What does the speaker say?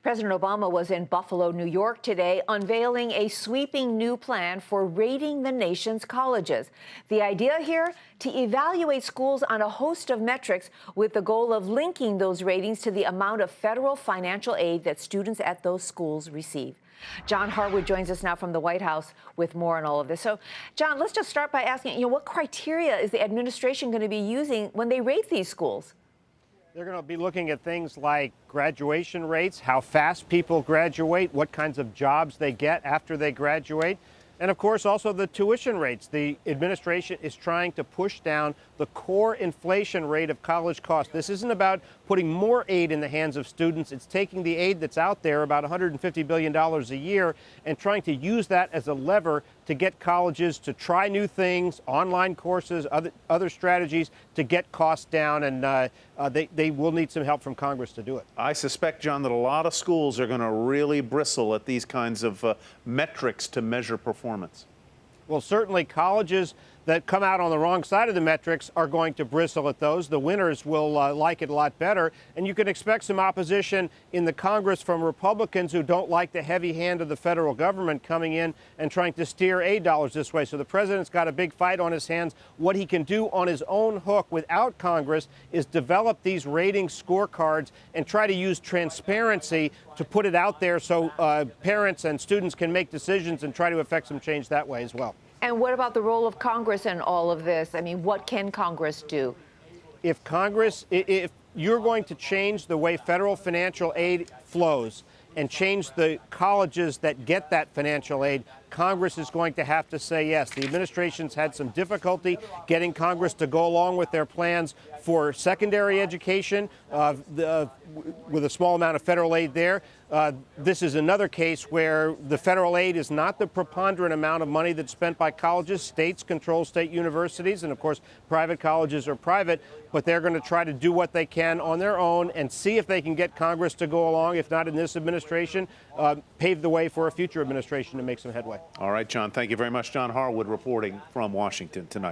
President Obama was in Buffalo, New York today, unveiling a sweeping new plan for rating the nation's colleges. The idea here, to evaluate schools on a host of metrics with the goal of linking those ratings to the amount of federal financial aid that students at those schools receive. John Harwood joins us now from the White House with more on all of this. So, John, let's just start by asking, what criteria is the administration going to be using when they rate these schools? They're going to be looking at things like graduation rates, how fast people graduate, what kinds of jobs they get after they graduate, and of course also the tuition rates. The administration is trying to push down the core inflation rate of college costs. This isn't about putting more aid in the hands of students. It's taking the aid that's out there, about $150 billion a year, and trying to use that as a lever to get colleges to try new things, online courses, other strategies to get costs down, and they will need some help from Congress to do it. I suspect, John, that a lot of schools are going to really bristle at these kinds of metrics to measure performance. Well, certainly colleges that come out on the wrong side of the metrics are going to bristle at those. The winners will like it a lot better. And you can expect some opposition in the Congress from Republicans who don't like the heavy hand of the federal government coming in and trying to steer aid dollars this way. So the president's got a big fight on his hands. What he can do on his own hook without Congress is develop these rating scorecards and try to use transparency to put it out there so parents and students can make decisions and try to affect some change that way as well. And what about the role of Congress in all of this? I mean, what can Congress do? If you're going to change the way federal financial aid flows and change the colleges that get that financial aid, Congress is going to have to say yes. The administration's had some difficulty getting Congress to go along with their plans for secondary education with a small amount of federal aid there. This is another case where the federal aid is not the preponderant amount of money that's spent by colleges. States control state universities, and of course, private colleges are private, but they're going to try to do what they can on their own and see if they can get Congress to go along, if not in this administration, pave the way for a future administration to make some headway. All right, John, thank you very much. John Harwood reporting from Washington tonight.